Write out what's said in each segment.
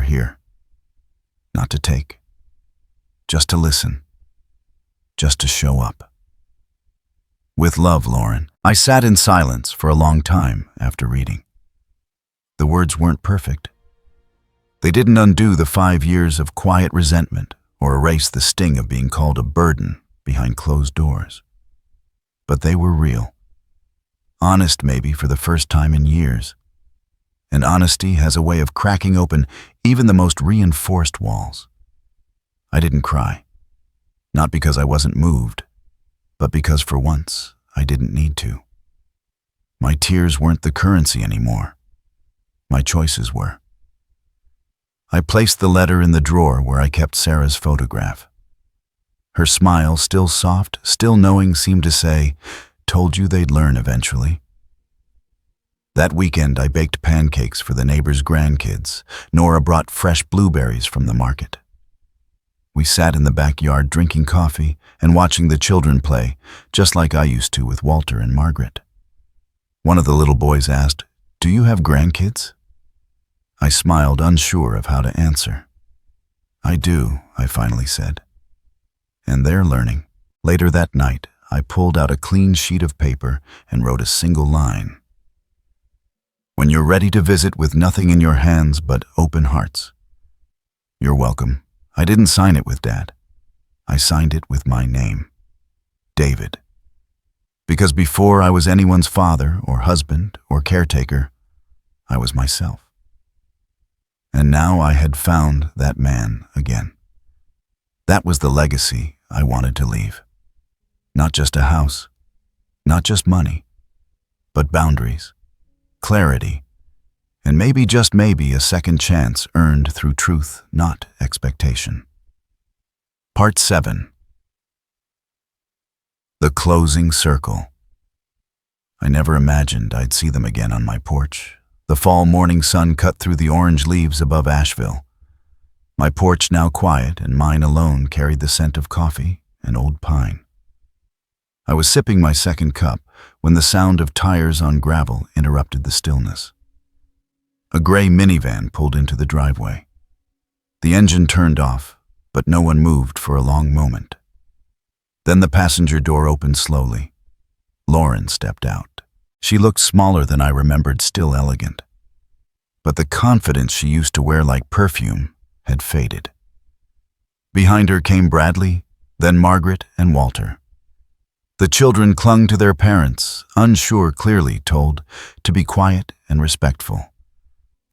here. Not to take, just to listen, just to show up. With love, Lauren. I sat in silence for a long time after reading. The words weren't perfect. They didn't undo the 5 years of quiet resentment or erase the sting of being called a burden behind closed doors. But they were real. Honest, maybe, for the first time in years. And honesty has a way of cracking open even the most reinforced walls. I didn't cry. Not because I wasn't moved, but because for once I didn't need to. My tears weren't the currency anymore. My choices were. I placed the letter in the drawer where I kept Sarah's photograph. Her smile, still soft, still knowing, seemed to say, "Told you they'd learn eventually." That weekend I baked pancakes for the neighbors' grandkids. Nora brought fresh blueberries from the market. We sat in the backyard drinking coffee and watching the children play, just like I used to with Walter and Margaret. One of the little boys asked, "Do you have grandkids?" I smiled, unsure of how to answer. "I do," I finally said. "And they're learning." Later that night, I pulled out a clean sheet of paper and wrote a single line. "When you're ready to visit with nothing in your hands but open hearts, you're welcome." I didn't sign it with Dad. I signed it with my name, David. Because before I was anyone's father or husband or caretaker, I was myself. And now I had found that man again. That was the legacy I wanted to leave. Not just a house, not just money, but boundaries, clarity, and maybe, just maybe, a second chance earned through truth, not expectation. Part 7. The closing circle. I never imagined I'd see them again on my porch. The fall morning sun cut through the orange leaves above Asheville. My porch now quiet, and mine alone carried the scent of coffee and old pine. I was sipping my second cup when the sound of tires on gravel interrupted the stillness. A gray minivan pulled into the driveway. The engine turned off, but no one moved for a long moment. Then the passenger door opened slowly. Lauren stepped out. She looked smaller than I remembered, still elegant. But the confidence she used to wear like perfume had faded. Behind her came Bradley, then Margaret and Walter. The children clung to their parents, unsure, clearly told to be quiet and respectful.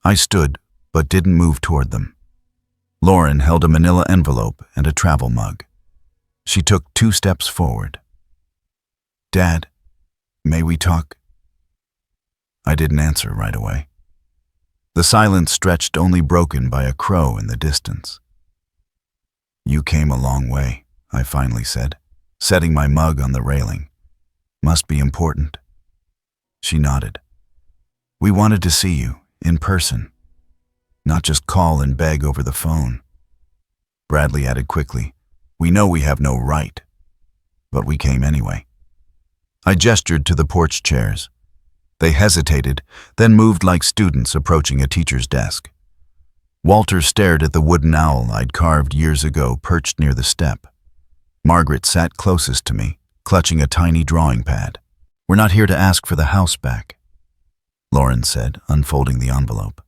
I stood, but didn't move toward them. Lauren held a manila envelope and a travel mug. She took 2 steps forward. "Dad, may we talk?" I didn't answer right away. The silence stretched, only broken by a crow in the distance. "You came a long way," I finally said, setting my mug on the railing. "Must be important." She nodded. "We wanted to see you, in person, not just call and beg over the phone." Bradley added quickly, "We know we have no right, but we came anyway." I gestured to the porch chairs. They hesitated, then moved like students approaching a teacher's desk. Walter stared at the wooden owl I'd carved years ago, perched near the step. Margaret sat closest to me, clutching a tiny drawing pad. "We're not here to ask for the house back," Lauren said, unfolding the envelope.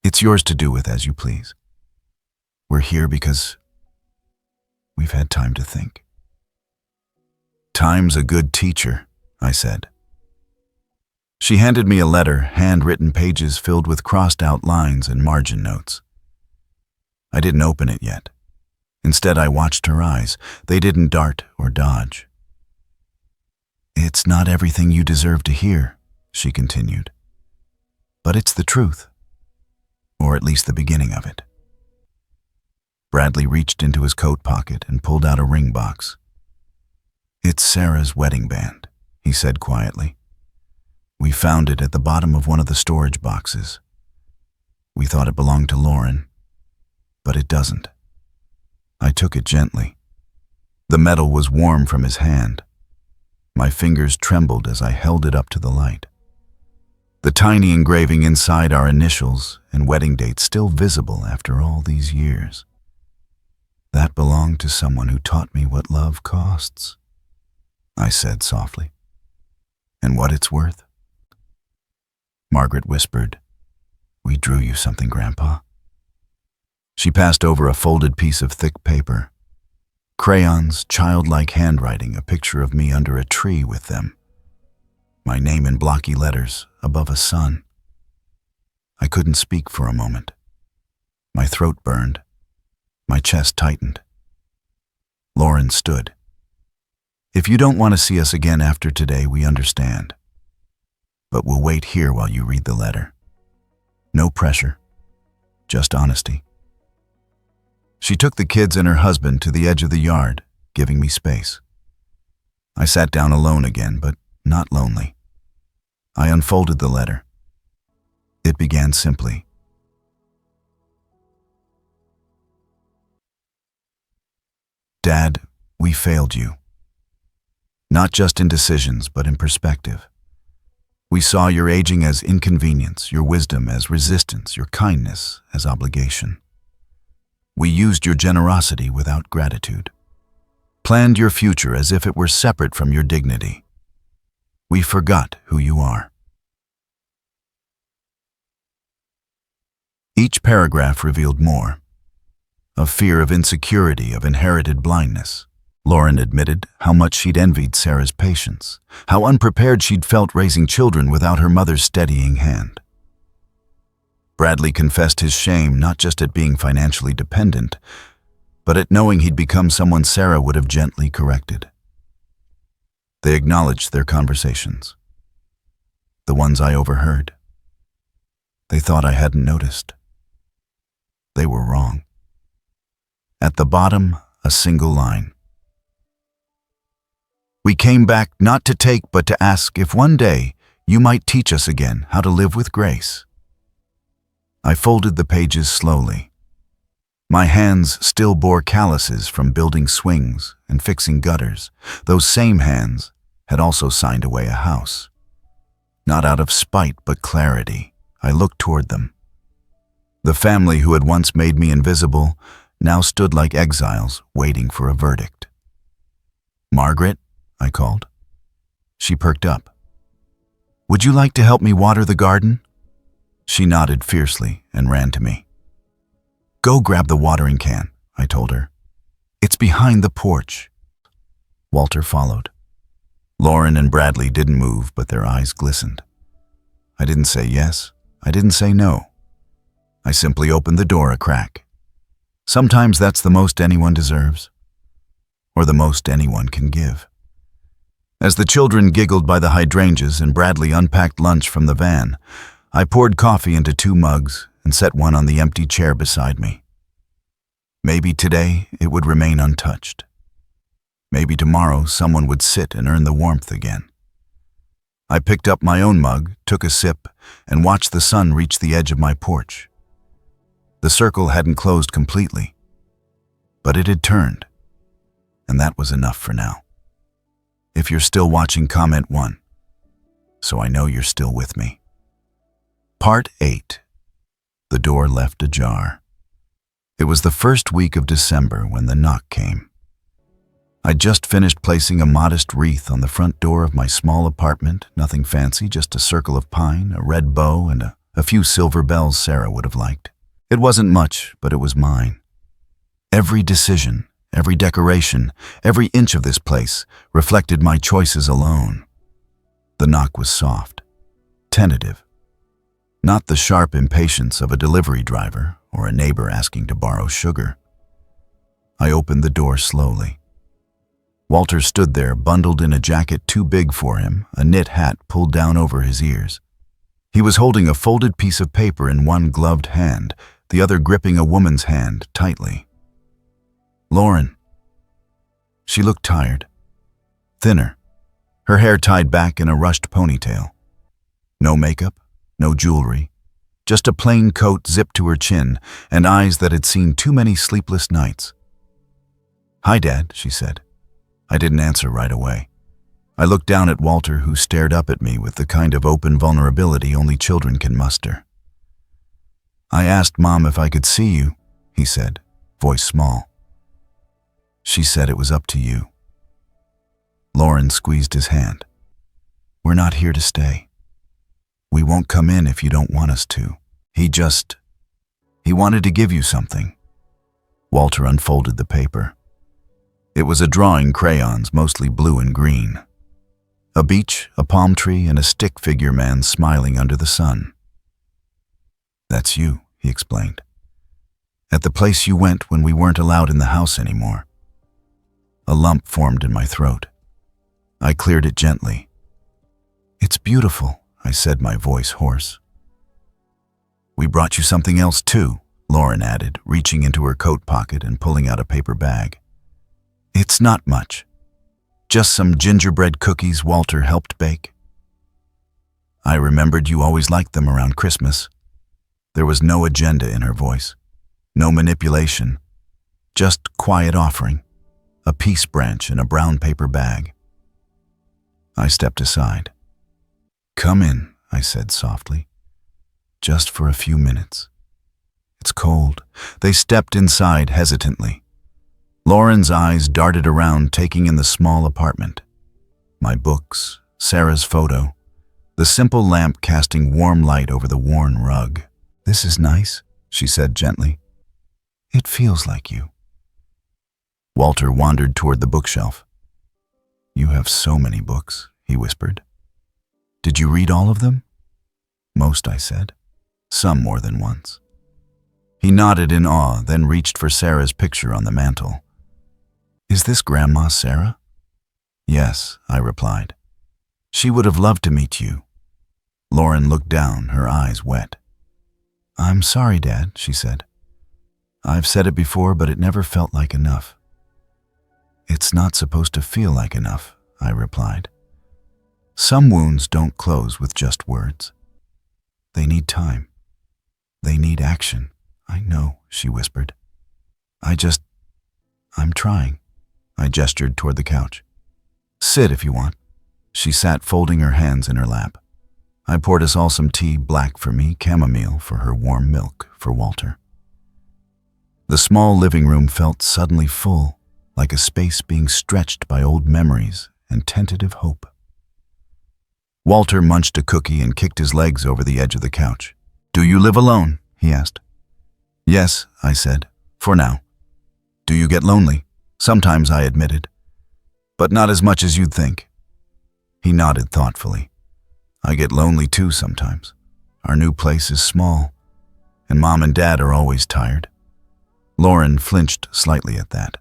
"It's yours to do with as you please. We're here because we've had time to think." "Time's a good teacher," I said. She handed me a letter, handwritten, pages filled with crossed-out lines and margin notes. I didn't open it yet. Instead, I watched her eyes. They didn't dart or dodge. "It's not everything you deserve to hear," she continued. "But it's the truth, or at least the beginning of it." Bradley reached into his coat pocket and pulled out a ring box. "It's Sarah's wedding band," he said quietly. "We found it at the bottom of one of the storage boxes. We thought it belonged to Lauren, but it doesn't." I took it gently. The metal was warm from his hand. My fingers trembled as I held it up to the light. The tiny engraving inside our initials and wedding date still visible after all these years. That belonged to someone who taught me what love costs, I said softly. And what it's worth? Margaret whispered, "We drew you something, Grandpa." She passed over a folded piece of thick paper. Crayons, childlike handwriting, a picture of me under a tree with them. My name in blocky letters above a sun. I couldn't speak for a moment. My throat burned. My chest tightened. Lauren stood. "If you don't want to see us again after today, we understand. But we'll wait here while you read the letter. No pressure, just honesty." She took the kids and her husband to the edge of the yard, giving me space. I sat down alone again, but not lonely. I unfolded the letter. It began simply. "Dad, we failed you. Not just in decisions, but in perspective. We saw your aging as inconvenience, your wisdom as resistance, your kindness as obligation. We used your generosity without gratitude. Planned your future as if it were separate from your dignity. We forgot who you are." Each paragraph revealed more. A fear of insecurity, of inherited blindness. Lauren admitted how much she'd envied Sarah's patience, how unprepared she'd felt raising children without her mother's steadying hand. Bradley confessed his shame not just at being financially dependent, but at knowing he'd become someone Sarah would have gently corrected. They acknowledged their conversations, the ones I overheard. They thought I hadn't noticed. They were wrong. At the bottom, a single line. "We came back not to take but to ask if one day you might teach us again how to live with grace." I folded the pages slowly. My hands still bore calluses from building swings and fixing gutters. Those same hands had also signed away a house. Not out of spite but clarity, I looked toward them. The family who had once made me invisible now stood like exiles waiting for a verdict. "Margaret," I called. She perked up. "Would you like to help me water the garden?" She nodded fiercely and ran to me. "Go grab the watering can," I told her. "It's behind the porch." Walter followed. Lauren and Bradley didn't move, but their eyes glistened. I didn't say yes. I didn't say no. I simply opened the door a crack. Sometimes that's the most anyone deserves, or the most anyone can give. As the children giggled by the hydrangeas and Bradley unpacked lunch from the van, I poured coffee into 2 mugs and set one on the empty chair beside me. Maybe today it would remain untouched. Maybe tomorrow someone would sit and earn the warmth again. I picked up my own mug, took a sip, and watched the sun reach the edge of my porch. The circle hadn't closed completely, but it had turned, and that was enough for now. If you're still watching, comment 1, so I know you're still with me. Part 8. The door left ajar. It was the first week of December when the knock came. I'd just finished placing a modest wreath on the front door of my small apartment, nothing fancy, just a circle of pine, a red bow, and a few silver bells Sarah would have liked. It wasn't much, but it was mine. Every decision, every decoration, every inch of this place reflected my choices alone. The knock was soft, tentative. Not the sharp impatience of a delivery driver or a neighbor asking to borrow sugar. I opened the door slowly. Walter stood there, bundled in a jacket too big for him, a knit hat pulled down over his ears. He was holding a folded piece of paper in one gloved hand, the other gripping a woman's hand tightly. "Lauren." She looked tired, thinner, her hair tied back in a rushed ponytail. No makeup, no jewelry, just a plain coat zipped to her chin and eyes that had seen too many sleepless nights. "Hi, Dad," she said. I didn't answer right away. I looked down at Walter, who stared up at me with the kind of open vulnerability only children can muster. "I asked Mom if I could see you," he said, voice small. "She said it was up to you." Lauren squeezed his hand. "We're not here to stay. We won't come in if you don't want us to. He wanted to give you something." Walter unfolded the paper. It was a drawing crayons, mostly blue and green. A beach, a palm tree, and a stick figure man smiling under the sun. "That's you," he explained. "At the place you went when we weren't allowed in the house anymore." A lump formed in my throat. I cleared it gently. "It's beautiful," I said, my voice hoarse. "We brought you something else too," Lauren added, reaching into her coat pocket and pulling out a paper bag. "It's not much. Just some gingerbread cookies Walter helped bake." I remembered you always liked them around Christmas. There was no agenda in her voice, no manipulation, just quiet offering, a peace branch in a brown paper bag. I stepped aside. "Come in," I said softly. "Just for a few minutes. It's cold." They stepped inside hesitantly. Lauren's eyes darted around, taking in the small apartment. My books, Sarah's photo, the simple lamp casting warm light over the worn rug. "This is nice," she said gently. "It feels like you." Walter wandered toward the bookshelf. "You have so many books," he whispered. "Did you read all of them?" "Most," I said. "Some more than once." He nodded in awe, then reached for Sarah's picture on the mantel. "Is this Grandma Sarah?" "Yes," I replied. "She would have loved to meet you." Lauren looked down, her eyes wet. "I'm sorry, Dad," she said. "I've said it before, but it never felt like enough." "It's not supposed to feel like enough," I replied. "Some wounds don't close with just words. They need time. They need action." "I know," she whispered. I'm trying." I gestured toward the couch. "Sit if you want." She sat, folding her hands in her lap. I poured us all some tea, black for me, chamomile for her, warm milk for Walter. The small living room felt suddenly full, like a space being stretched by old memories and tentative hope. Walter munched a cookie and kicked his legs over the edge of the couch. "Do you live alone?" he asked. "Yes," I said, "for now." "Do you get lonely?" "Sometimes," I admitted. "But not as much as you'd think." He nodded thoughtfully. "I get lonely too sometimes. Our new place is small, and Mom and Dad are always tired." Lauren flinched slightly at that.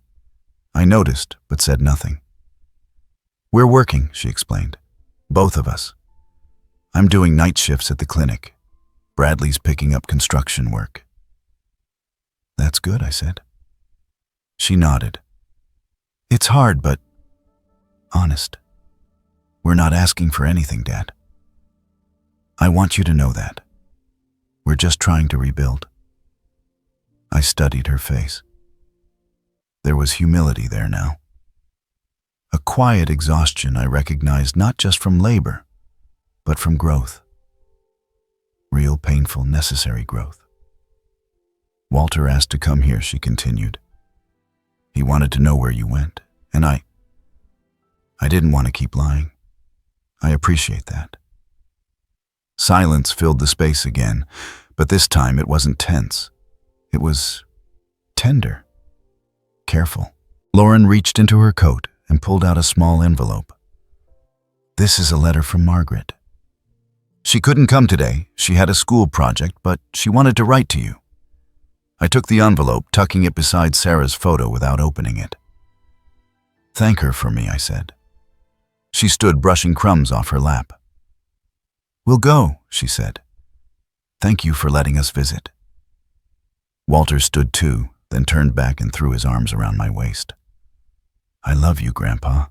I noticed, but said nothing. "We're working," she explained. "Both of us. I'm doing night shifts at the clinic. Bradley's picking up construction work." "That's good," I said. She nodded. "It's hard, but honest. We're not asking for anything, Dad. I want you to know that. We're just trying to rebuild." I studied her face. There was humility there now. A quiet exhaustion I recognized not just from labor, but from growth. Real, painful, necessary growth. "Walter asked to come here," she continued. "He wanted to know where you went, and I didn't want to keep lying. I appreciate that." Silence filled the space again, but this time it wasn't tense. It was tender, careful. Lauren reached into her coat and pulled out a small envelope. "This is a letter from Margaret. She couldn't come today. She had a school project, but she wanted to write to you." I took the envelope, tucking it beside Sarah's photo without opening it. "Thank her for me," I said. She stood brushing crumbs off her lap. "We'll go," she said. "Thank you for letting us visit." Walter stood too, then turned back and threw his arms around my waist. "I love you, Grandpa."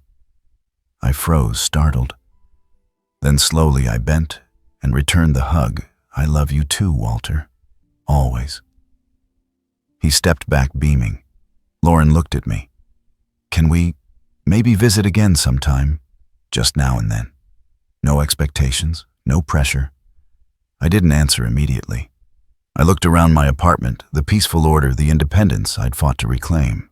I froze, startled. Then slowly I bent and returned the hug. "I love you too, Walter. Always." He stepped back, beaming. Lauren looked at me. "Can we maybe visit again sometime? just now and then. No expectations, no pressure. I didn't answer immediately. I looked around my apartment, the peaceful order, the independence I'd fought to reclaim.